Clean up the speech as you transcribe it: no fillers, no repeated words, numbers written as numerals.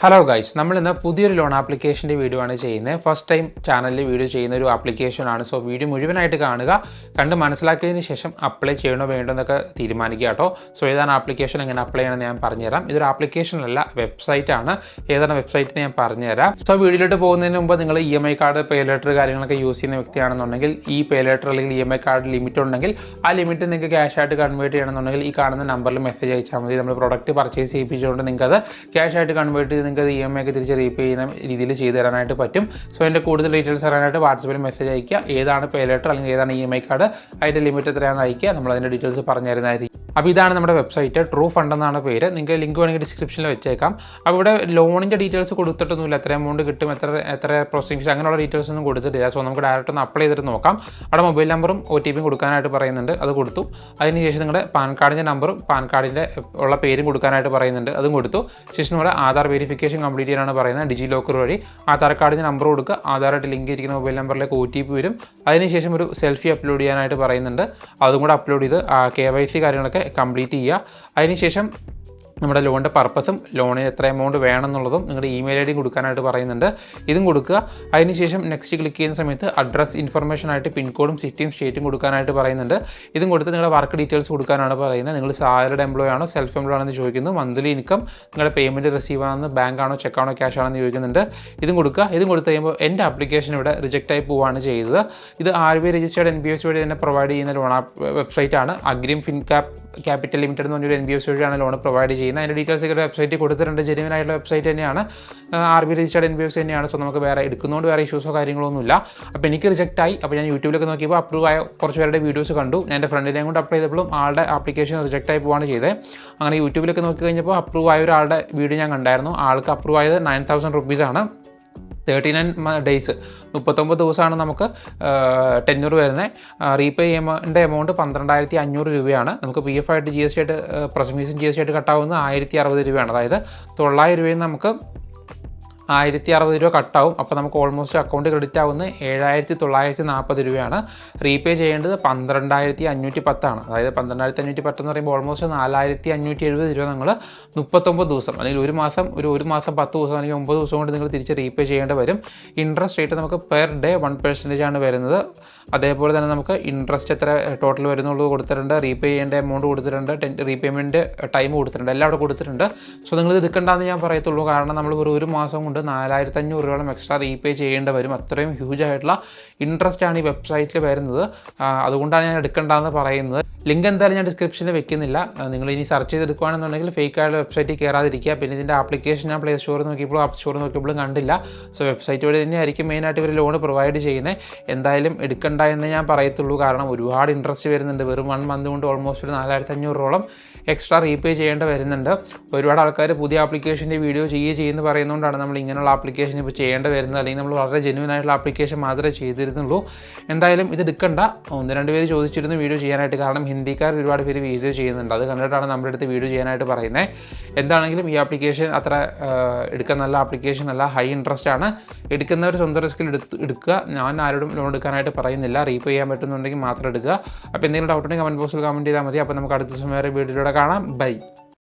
Hello guys, നമ്മളിന്ന് പുതിയൊരു loan ആപ്ലിക്കേഷൻ്റെ വീഡിയോ ആണ് ചെയ്യുന്നത്. ഫസ്റ്റ് ടൈം ചാനലിൽ വീഡിയോ ചെയ്യുന്ന ഒരു ആപ്ലിക്കേഷനാണ്. സോ വീഡിയോ മുഴുവനായിട്ട് കാണുക, കണ്ട് മനസ്സിലാക്കിയതിന് ശേഷം അപ്ലൈ ചെയ്യണോ വേണ്ടോ എന്നൊക്കെ തീരുമാനിക്കുക കേട്ടോ. സോ ഏതാണ് ആപ്ലിക്കേഷൻ, എങ്ങനെ അപ്ലൈ ചെയ്യണമെന്ന് ഞാൻ പറഞ്ഞുതരാം. ഇതൊരു ആപ്ലിക്കേഷൻ അല്ല, വെബ്സൈറ്റ് ആണ്. ഏതാണ് വെബ്സൈറ്റ് ഞാൻ പറഞ്ഞുതരാം. സോ വീഡിയോയിലോട്ട് പോകുന്നതിന് മുമ്പ് നിങ്ങൾ EMI കാർഡ്, പേ ലെറ്റർ കാര്യങ്ങളൊക്കെ യൂസ് ചെയ്യുന്ന വ്യക്തിയാണെന്നുണ്ടെങ്കിൽ ഈ പേ ലെറ്റർ അല്ലെങ്കിൽ EMI കാർഡ് ലിമിറ്റ് ഉണ്ടെങ്കിൽ ആ ലിമിറ്റ് നിങ്ങൾക്ക് ക്യാഷ് ആയിട്ട് കൺവേർട്ട് ചെയ്യണമെന്നുണ്ടെങ്കിൽ ഈ കാണുന്ന നമ്പറിൽ മെസ്സേജ് അയച്ചാൽ മതി. നമ്മൾ പ്രൊഡക്റ്റ് പർച്ചേസ് ചെയ്യിപ്പിച്ചുകൊണ്ട് നിങ്ങൾക്ക് അത് ക്യാഷ് ആയിട്ട് കൺവേർട്ട് ചെയ്ത് നിങ്ങൾക്ക് EMI ഒക്കെ തിരിച്ച് റീപേ ചെയ്യുന്ന രീതിയിൽ ചെയ്തു തരാനായിട്ട് പറ്റും. സോ എൻ്റെ കൂടുതൽ ഡീറ്റെയിൽസ് അറിയാനായിട്ട് വാട്സപ്പിൽ മെസ്സേജ് അയക്കുക. ഏതാണ് പേ ലെറ്റർ അല്ലെങ്കിൽ ഏതാണ് EMI കാർഡ്, അതിൻ്റെ ലിമിറ്റ് എത്രയാണെന്ന് അയക്കുക. നമ്മൾ അതിൻ്റെ ഡീറ്റെയിൽസ് പറഞ്ഞു തരുന്നതായിരിക്കും. അപ്പോൾ ഇതാണ് നമ്മുടെ വെബ്സൈറ്റ്, ട്രൂ ഫണ്ട് എന്നാണ് പേര്. നിങ്ങൾക്ക് ലിങ്ക് വേണമെങ്കിൽ ഡിസ്ക്രിപ്ഷനിൽ വെച്ചേക്കാം. അപ്പോൾ ഇവിടെ ലോണിൻ്റെ ഡീറ്റെയിൽസ് കൊടുത്തിട്ടൊന്നുമില്ല, എത്ര എമൗണ്ട് കിട്ടും, എത്ര പ്രോസസ്സിംഗ് അങ്ങനെയുള്ള ഡീറ്റെയിൽസ് ഒന്നും കൊടുത്തിട്ടില്ല. സോ നമുക്ക് ഡയറക്റ്റ് ഒന്ന് അപ്ലൈ ചെയ്തിട്ട് നോക്കാം. അവിടെ മൊബൈൽ നമ്പറും OTP കൊടുക്കാനായിട്ട് പറയുന്നുണ്ട്, അത് കൊടുത്തു. അതിനുശേഷം നിങ്ങളുടെ പാൻ കാർഡിൻ്റെ നമ്പറും പാൻ കാർഡിൻ്റെ ഉള്ള പേരും കൊടുക്കാനായിട്ട് പറയുന്നുണ്ട്, അതും കൊടുത്തു. ശേഷം നമ്മുടെ ആധാർ വെരിഫിക്കേഷൻ കംപ്ലീറ്റ് ചെയ്യാനാണ് പറയുന്നത്. ഡിജി ലോക്കർ വഴി ആധാർ കാർഡിൻ്റെ നമ്പർ കൊടുക്കുക, ആധാറായിട്ട് ലിങ്ക് ചെയ്തിരിക്കുന്ന മൊബൈൽ നമ്പറിലേക്ക് OTP വരും. അതിനുശേഷം ഒരു സെൽഫി അപ്ലോഡ് ചെയ്യാനായിട്ട് പറയുന്നുണ്ട്, അതും കൂടെ അപ്ലോഡ് ചെയ്ത് KYC കാര്യങ്ങളൊക്കെ കംപ്ലീറ്റ് ചെയ്യുക. അതിനുശേഷം നമ്മുടെ ലോണിൻ്റെ പർപ്പസും ലോണിന് എത്ര എമൗണ്ട് വേണമെന്നുള്ളതും നിങ്ങളുടെ ഇമെയിൽ ID കൊടുക്കാനായിട്ട് പറയുന്നുണ്ട്, ഇതും കൊടുക്കുക. അതിനുശേഷം നെക്സ്റ്റ് ക്ലിക്ക് ചെയ്യുന്ന സമയത്ത് അഡ്രസ് ഇൻഫർമേഷനായിട്ട് പിൻകോഡും സിറ്റിയും സ്റ്റേറ്റും കൊടുക്കാനായിട്ട് പറയുന്നുണ്ട്. ഇതും കൊടുത്ത് നിങ്ങളുടെ വർക്ക് ഡീറ്റെയിൽസ് കൊടുക്കാനാണ് പറയുന്നത്. നിങ്ങൾ സാലറിഡ് എംപ്ലോയി ആണോ സെൽഫ് എംപ്ലോയി ആണെന്ന് ചോദിക്കുന്നു. മന്ത്ലി ഇൻകം, നിങ്ങളുടെ പേയ്മെൻറ്റ് റിസീവ് ആണെന്ന്, ബാങ്ക് ആണോ ചെക്കാണോ ക്യാഷ് ആണെന്ന് ചോദിക്കുന്നുണ്ട്. ഇതും കൊടുക്കുക. ഇതും കൊടുത്ത് കഴിയുമ്പോൾ എൻ്റെ ആപ്ലിക്കേഷൻ ഇവിടെ റിജക്റ്റ് ആയി പോവുകയാണ് ചെയ്തത്. ഇത് RBI രജിസ്റ്റേർഡ് NBFC വഴി തന്നെ പ്രൊവൈഡ് ചെയ്യുന്ന ലോൺ വെബ്സൈറ്റ് ആണ്. അഗ്രീം ഫിൻകാപ്പ് ക്യാപിറ്റൽ ലിമിറ്റഡ് എന്ന് പറഞ്ഞൊരു NBFC വഴിയാണ് ലോൺ പ്രൊവൈഡ് ചെയ്യുന്നത്. അതിൻ്റെ ഡീറ്റെയിൽസ് ഒക്കെ വെബ്സൈറ്റ് കൊടുത്തിട്ടുണ്ട്. ജെന്യുവൻ ആയിട്ടുള്ള വെബ്സൈറ്റ് തന്നെയാണ്, RBI രജിസ്റ്റേർഡ് NBFC തന്നെയാണ്. സോ നമുക്ക് വേറെ എടുക്കുന്നതുകൊണ്ട് വേറെ ഇഷ്യൂസോ കാര്യങ്ങളൊന്നുമില്ല. അപ്പോൾ എനിക്ക് റിജക്റ്റ് ആയി. അപ്പോൾ ഞാൻ യൂട്യൂബിലൊക്കെ നോക്കിയപ്പോൾ അപ്രൂവ് ആയ കുറച്ച് പേരുടെ വീഡിയോസ് കണ്ടു. ഞാൻ എൻ്റെ ഫ്രണ്ടിനെയും കൊണ്ട് അപ്ലൈ ചെയ്തപ്പോഴും ആളുടെ ആപ്ലിക്കേഷൻ റിജക്റ്റ് ആയി പോവാണ് ചെയ്തത്. അങ്ങനെ യൂട്യൂബിലൊക്കെ നോക്കി കഴിഞ്ഞപ്പോൾ അപ്രൂവ് ആയ ഒരാളുടെ വീഡിയോ ഞാൻ കണ്ടായിരുന്നു. ആൾക്ക് അപ്രൂവ് ആയത് 9,000 rupees 39 ഡേയ്സ്, 39 ദിവസമാണ് നമുക്ക് ടെന്യൂർ വരുന്നത്. റീപേ ചെയ്യുമ്പോൾ എമൗണ്ട് 12,500 രൂപയാണ്. നമുക്ക് PF ആയിട്ട് GST ആയിട്ട് പ്രൊസസിംഗ് ഫീസും GST ആയിട്ട് കട്ടാവുന്നത് 1,060 രൂപയാണ്. അതായത് 900 രൂപയിൽ നമുക്ക് 1,060 രൂപ കട്ടാവും. അപ്പോൾ നമുക്ക് ഓൾമോസ്റ്റ് അക്കൗണ്ട് ക്രെഡിറ്റ് ആവുന്നത് 7,940 രൂപയാണ്. റീപേ ചെയ്യേണ്ടത് 12,510 അതായത് 12,510 എന്ന് പറയുമ്പോൾ ഓൾമോസ്റ്റ് 4,570 രൂപ നിങ്ങൾ 39 ദിവസം അല്ലെങ്കിൽ ഒരു മാസം 10 ദിവസം അല്ലെങ്കിൽ 9 ദിവസം കൊണ്ട് നിങ്ങൾ തിരിച്ച് റീപേ ചെയ്യേണ്ടി വരും. ഇൻട്രസ്റ്റ് റേറ്റ് നമുക്ക് പെർ ഡേ 1% ആണ് വരുന്നത്. അതേപോലെ തന്നെ നമുക്ക് ഇൻട്രസ്റ്റ് എത്ര ടോട്ടൽ വരുന്നുള്ളത് കൊടുത്തിട്ടുണ്ട്, റീപേ ചെയ്യേണ്ട എമൗണ്ട് കൊടുത്തിട്ടുണ്ട്, റീപേയ്മെൻറ്റ് ടൈം കൊടുത്തിട്ടുണ്ട്, എല്ലാം അവിടെ കൊടുത്തിട്ടുണ്ട്. സോ നിങ്ങൾ ഇത് എടുക്കേണ്ടെന്ന് ഞാൻ പറയത്തുള്ളൂ. കാരണം നമ്മൾ ഒരു മാസം കൊണ്ട് 4,500 രൂപയോളം എക്സ്ട്രാ റീപേ ചെയ്യേണ്ടി വരും. അത്രയും ഹ്യൂജ് ആയിട്ടുള്ള ഇൻട്രസ്റ്റ് ആണ് ഈ വെബ്സൈറ്റിൽ വരുന്നത്. അതുകൊണ്ടാണ് ഞാൻ എടുക്കേണ്ടതെന്ന് പറയുന്നത്. ലിങ്ക് എന്തായാലും ഞാൻ ഡിസ്ക്രിപ്ഷനിൽ വെക്കുന്നില്ല. നിങ്ങൾ ഇനി സെർച്ച് ചെയ്തെടുക്കുകയാണെന്നുണ്ടെങ്കിൽ ഫേക്ക് ആയിട്ടുള്ള വെബ്സൈറ്റിൽ കയറാതിരിക്കുക. പിന്നെ ഇതിൻ്റെ ആപ്ലിക്കേഷൻ ഞാൻ പ്ലേ സ്റ്റോറിൽ നോക്കിയപ്പോഴും ആപ്പ് സ്റ്റോറിൽ നോക്കിയപ്പോഴും കണ്ടില്ല. സോ വെബ്സൈറ്റ് വഴി തന്നെയായിരിക്കും മെയിനായിട്ട് ഇവർ ലോൺ പ്രൊവൈഡ് ചെയ്യുന്നത്. എന്തായാലും എടുക്കേണ്ട എന്ന് ഞാൻ പറയത്തുള്ളൂ. കാരണം ഒരുപാട് ഇൻട്രസ്റ്റ് വരുന്നുണ്ട്. വെറും 1 മന്ത് കൊണ്ട് ഓൾമോസ്റ്റ് ഒരു 4,500 എക്സ്ട്രാ റീപേ ചെയ്യേണ്ടി വരുന്നുണ്ട്. ഒരുപാട് ആൾക്കാർ പുതിയ ആപ്ലിക്കേഷൻ്റെ വീഡിയോ ചെയ്യുമെന്ന് പറയുന്നതുകൊണ്ടാണ് നമ്മൾ ഇങ്ങനെയുള്ള ആപ്ലിക്കേഷൻ ഇപ്പോൾ ചെയ്യേണ്ടി വരുന്നത്. അല്ലെങ്കിൽ നമ്മൾ വളരെ ജെന്യുവൻ ആയിട്ടുള്ള ആപ്ലിക്കേഷൻ മാത്രമേ ചെയ്തിരുന്നുള്ളൂ. എന്തായാലും ഇത് എടുക്കണ്ട. 1-2 പേര് ചോദിച്ചിരുന്നു വീഡിയോ ചെയ്യാനായിട്ട്. കാരണം ഹിന്ദിക്കാർ ഒരുപാട് പേര് വീഡിയോ ചെയ്യുന്നുണ്ട്. അത് കണ്ടിട്ടാണ് നമ്മുടെ അടുത്ത് വീഡിയോ ചെയ്യാനായിട്ട് പറയുന്നത്. എന്താണെങ്കിലും ഈ ആപ്ലിക്കേഷൻ അത്ര എടുക്കാൻ നല്ല ആപ്ലിക്കേഷൻ അല്ല, ഹൈ ഇൻട്രസ്റ്റ് ആണ്. എടുക്കുന്നവർ സ്വന്തം റിസ്കിൽ എടുക്കുക. ഞാൻ ആരോടും ലോൺ എടുക്കാനായിട്ട് പറയുന്നില്ല. റീപേ ചെയ്യാൻ പറ്റുന്നുണ്ടെങ്കിൽ മാത്രം എടുക്കുക. അപ്പോൾ എന്തെങ്കിലും ഡൗട്ട് ഉണ്ടെങ്കിൽ കമൻറ്റ് ബോക്സിൽ കമൻറ്റ് ചെയ്താൽ മതി. അപ്പോൾ നമുക്ക് അടുത്ത സമയം വീഡിയോയിലൂടെ കാണാം. ബൈ.